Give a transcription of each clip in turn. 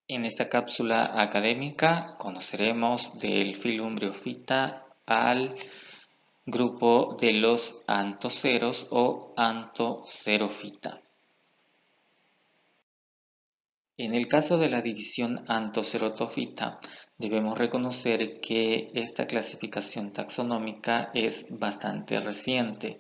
En esta cápsula académica conoceremos del filum bryophyta al grupo de los anthoceros o Anthocerofita. En el caso de la división Anthocerotophyta, debemos reconocer que esta clasificación taxonómica es bastante reciente.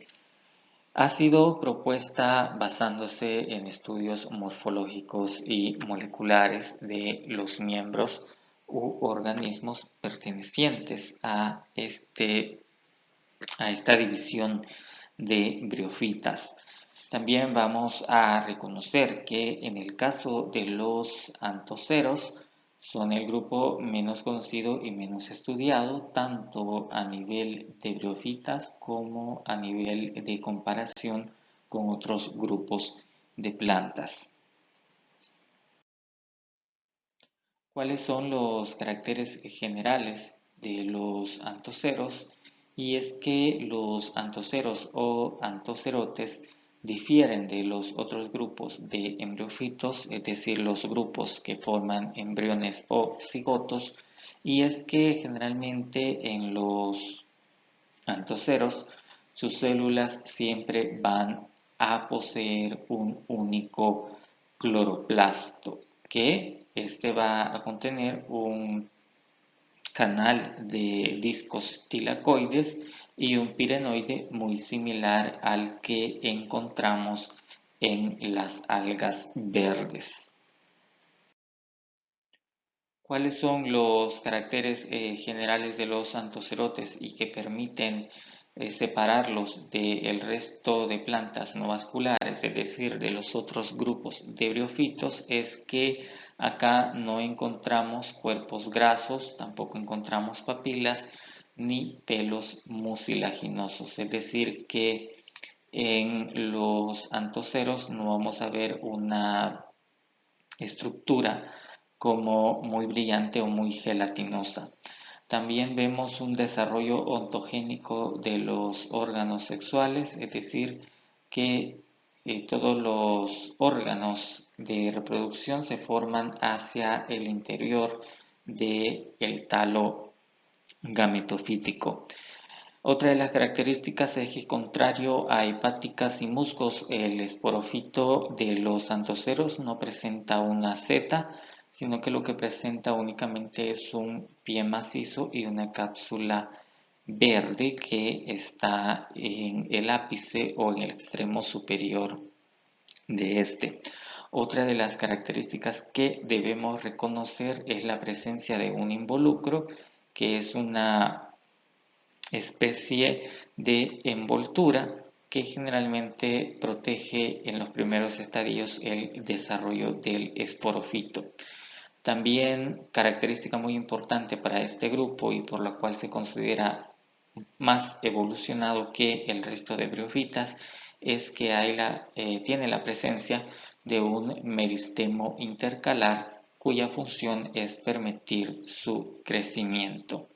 Ha sido propuesta basándose en estudios morfológicos y moleculares de los miembros u organismos pertenecientes a esta división de briofitas. También vamos a reconocer que en el caso de los anthoceros son el grupo menos conocido y menos estudiado, tanto a nivel de briofitas como a nivel de comparación con otros grupos de plantas. ¿Cuáles son los caracteres generales de los anthoceros? Y es que los anthoceros o anthocerotes difieren de los otros grupos de embriofitos, es decir, los grupos que forman embriones o cigotos, y es que generalmente en los anthoceros sus células siempre van a poseer un único cloroplasto, que este va a contener un canal de discos tilacoides y un pirenoide muy similar al que encontramos en las algas verdes. ¿Cuáles son los caracteres generales de los anthocerotes y que permiten separarlos del resto de plantas no vasculares, es decir, de los otros grupos de briofitos? Es que acá no encontramos cuerpos grasos, tampoco encontramos papilas ni pelos mucilaginosos, es decir, que en los anthoceros no vamos a ver una estructura como muy brillante o muy gelatinosa. También vemos un desarrollo ontogénico de los órganos sexuales, es decir, que todos los órganos de reproducción se forman hacia el interior del talo gametofítico. Otra de las características es que, contrario a hepáticas y musgos, el esporofito de los anthoceros no presenta una seta, sino que lo que presenta únicamente es un pie macizo y una cápsula verde que está en el ápice o en el extremo superior de este. Otra de las características que debemos reconocer es la presencia de un involucro, que es una especie de envoltura que generalmente protege en los primeros estadios el desarrollo del esporofito. También característica muy importante para este grupo y por la cual se considera más evolucionado que el resto de briofitas es que tiene la presencia de un meristemo intercalar cuya función es permitir su crecimiento.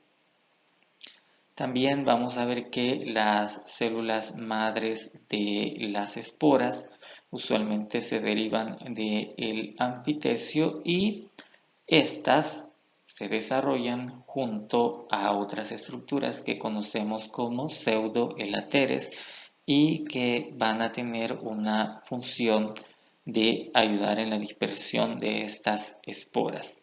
También vamos a ver que las células madres de las esporas usualmente se derivan del anfitecio y estas se desarrollan junto a otras estructuras que conocemos como pseudoelateres y que van a tener una función de ayudar en la dispersión de estas esporas.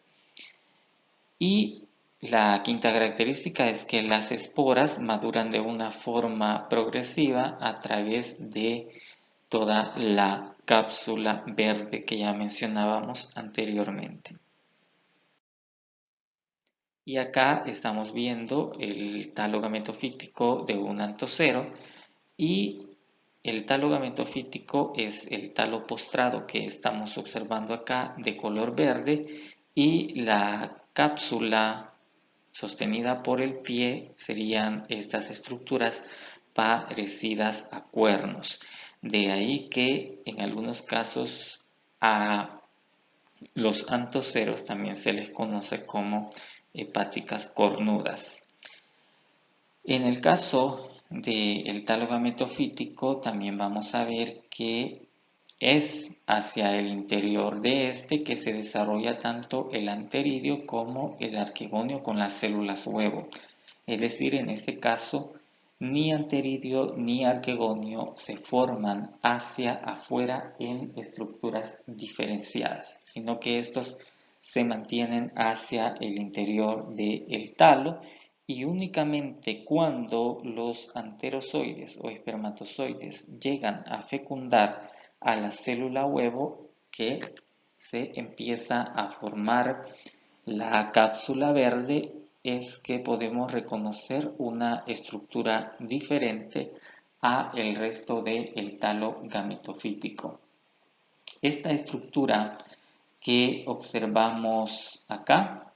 Y la quinta característica es que las esporas maduran de una forma progresiva a través de toda la cápsula verde que ya mencionábamos anteriormente. Y acá estamos viendo el talo gametofítico de un anthocero y el talo gametofítico es el talo postrado que estamos observando acá de color verde y la cápsula sostenida por el pie serían estas estructuras parecidas a cuernos. De ahí que en algunos casos a los anthoceros también se les conoce como hepáticas cornudas. En el caso del talo gametofítico también vamos a ver que es hacia el interior de este que se desarrolla tanto el anteridio como el arquegonio con las células huevo. Es decir, en este caso, ni anteridio ni arquegonio se forman hacia afuera en estructuras diferenciadas, sino que estos se mantienen hacia el interior del talo y únicamente cuando los anterozoides o espermatozoides llegan a fecundar a la célula huevo que se empieza a formar la cápsula verde, es que podemos reconocer una estructura diferente a el resto del talo gametofítico. Esta estructura que observamos acá,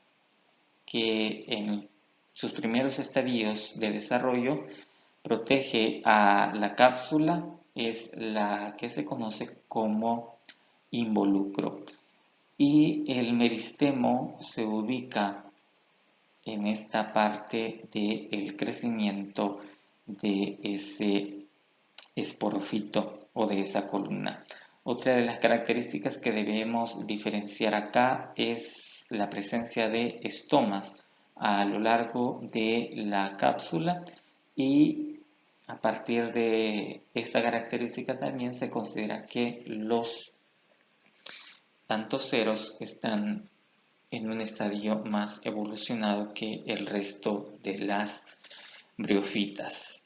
que en sus primeros estadios de desarrollo protege a la cápsula, es la que se conoce como involucro. Y el meristemo se ubica en esta parte del crecimiento de ese esporofito o de esa columna. Otra de las características que debemos diferenciar acá es la presencia de estomas a lo largo de la cápsula y a partir de esta característica también se considera que los antoceros están en un estadio más evolucionado que el resto de las briofitas.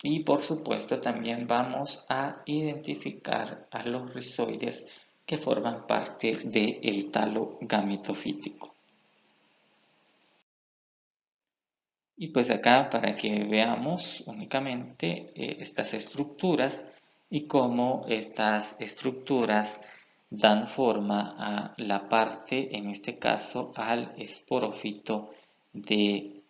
Y por supuesto también vamos a identificar a los rizoides que forman parte del talo gametofítico. Y pues acá para que veamos únicamente estas estructuras y cómo estas estructuras dan forma a la parte, en este caso al esporófito de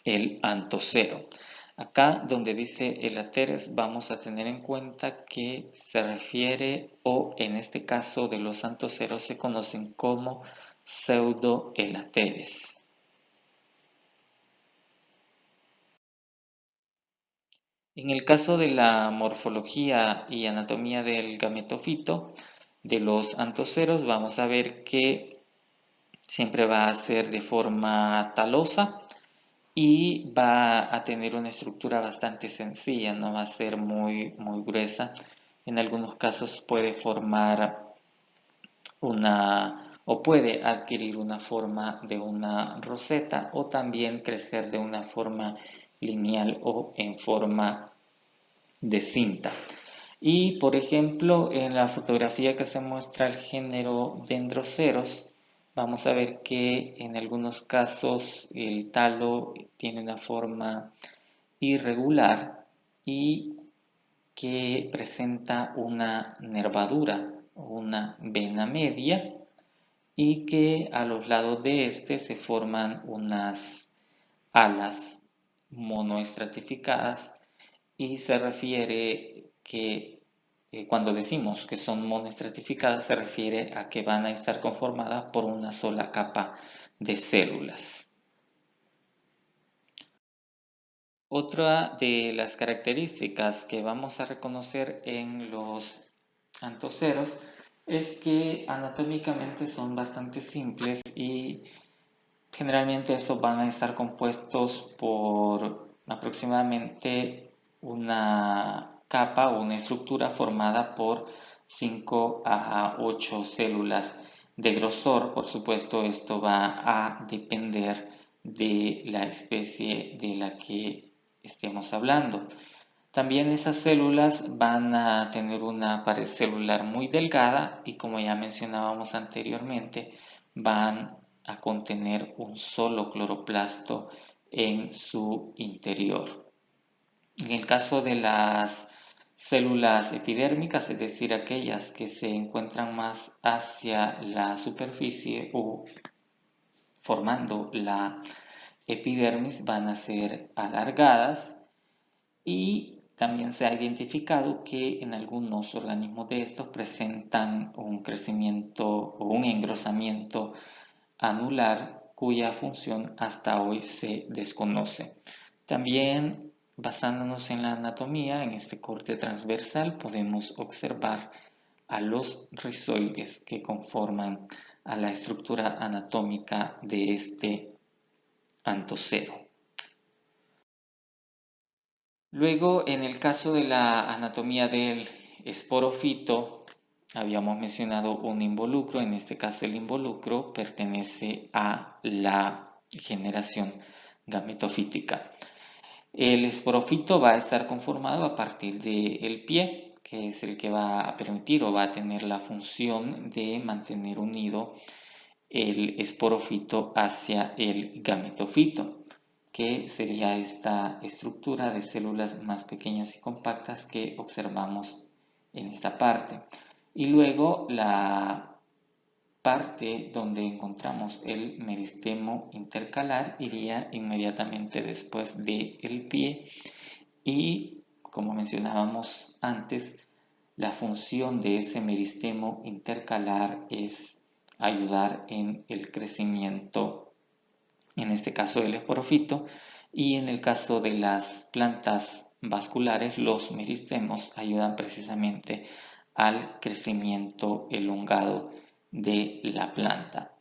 el antocero. Acá donde dice elateres vamos a tener en cuenta que se refiere, o en este caso de los antoceros se conocen como pseudoelateres. En el caso de la morfología y anatomía del gametofito de los antoceros vamos a ver que siempre va a ser de forma talosa y va a tener una estructura bastante sencilla, no va a ser muy gruesa. En algunos casos puede formar o puede adquirir una forma de una roseta o también crecer de una forma lineal o en forma de cinta. Y por ejemplo, en la fotografía que se muestra el género Dendroceros, vamos a ver que en algunos casos el talo tiene una forma irregular y que presenta una nervadura o una vena media y que a los lados de este se forman unas alas monoestratificadas y se refiere que cuando decimos que son monoestratificadas se refiere a que van a estar conformadas por una sola capa de células. Otra de las características que vamos a reconocer en los antoceros es que anatómicamente son bastante simples y generalmente estos van a estar compuestos por aproximadamente una capa o una estructura formada por 5 a 8 células de grosor. Por supuesto, esto va a depender de la especie de la que estemos hablando. También esas células van a tener una pared celular muy delgada y, como ya mencionábamos anteriormente, van a contener un solo cloroplasto en su interior. En el caso de las células epidérmicas, es decir, aquellas que se encuentran más hacia la superficie o formando la epidermis, van a ser alargadas y también se ha identificado que en algunos organismos de estos presentan un crecimiento o un engrosamiento anular cuya función hasta hoy se desconoce. También basándonos en la anatomía, en este corte transversal podemos observar a los rizoides que conforman a la estructura anatómica de este antocero. Luego, en el caso de la anatomía del esporofito, habíamos mencionado un involucro. En este caso, el involucro pertenece a la generación gametofítica. El esporofito va a estar conformado a partir del pie, que es el que va a permitir o va a tener la función de mantener unido el esporofito hacia el gametofito, que sería esta estructura de células más pequeñas y compactas que observamos en esta parte. Y luego la parte donde encontramos el meristemo intercalar iría inmediatamente después del pie y, como mencionábamos antes, la función de ese meristemo intercalar es ayudar en el crecimiento, en este caso del esporofito, y en el caso de las plantas vasculares, los meristemos ayudan precisamente al crecimiento elongado de la planta.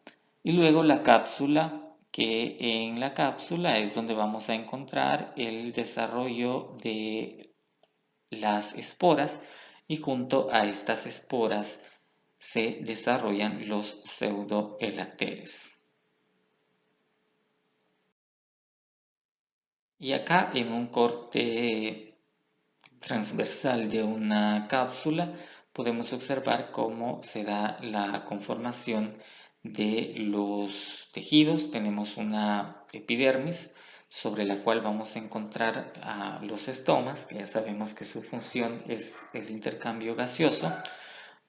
Y luego la cápsula, que en la cápsula es donde vamos a encontrar el desarrollo de las esporas, y junto a estas esporas se desarrollan los pseudoelateres. Y acá en un corte transversal de una cápsula podemos observar cómo se da la conformación de los tejidos. Tenemos una epidermis sobre la cual vamos a encontrar a los estomas, que ya sabemos que su función es el intercambio gaseoso.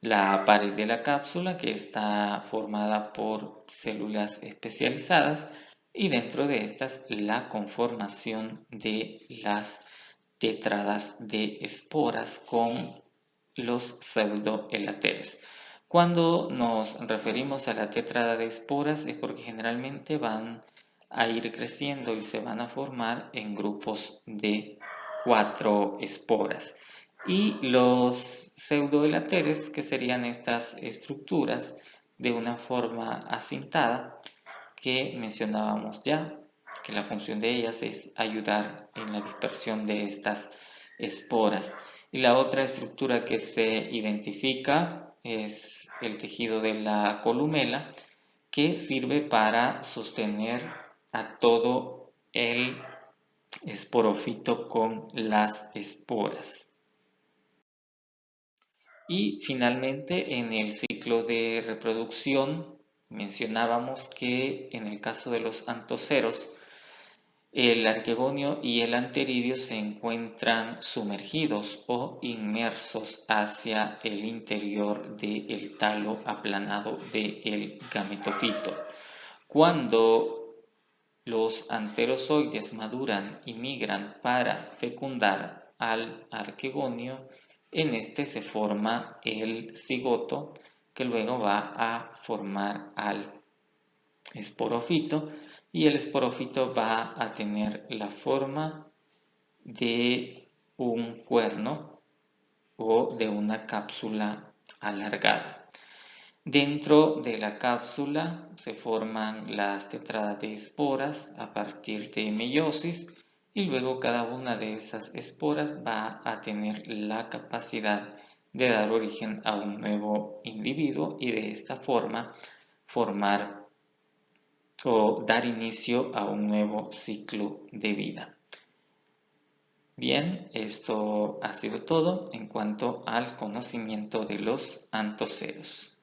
La pared de la cápsula, que está formada por células especializadas, y dentro de estas la conformación de las tétradas de esporas con los pseudoelateres. Cuando nos referimos a la tétrada de esporas es porque generalmente van a ir creciendo y se van a formar en grupos de 4 esporas. Y los pseudoelateres, que serían estas estructuras de una forma acintada, que mencionábamos ya, que la función de ellas es ayudar en la dispersión de estas esporas. Y la otra estructura que se identifica es el tejido de la columela, que sirve para sostener a todo el esporofito con las esporas. Y finalmente, en el ciclo de reproducción mencionábamos que en el caso de los antoceros, el arquegonio y el anteridio se encuentran sumergidos o inmersos hacia el interior del talo aplanado del gametofito. Cuando los anterozoides maduran y migran para fecundar al arquegonio, en este se forma el cigoto, que luego va a formar al esporofito, y el esporofito va a tener la forma de un cuerno o de una cápsula alargada. Dentro de la cápsula se forman las tetradas de esporas a partir de meiosis, y luego cada una de esas esporas va a tener la capacidad de dar origen a un nuevo individuo y de esta forma formar o dar inicio a un nuevo ciclo de vida. Bien, esto ha sido todo en cuanto al conocimiento de los antoceros.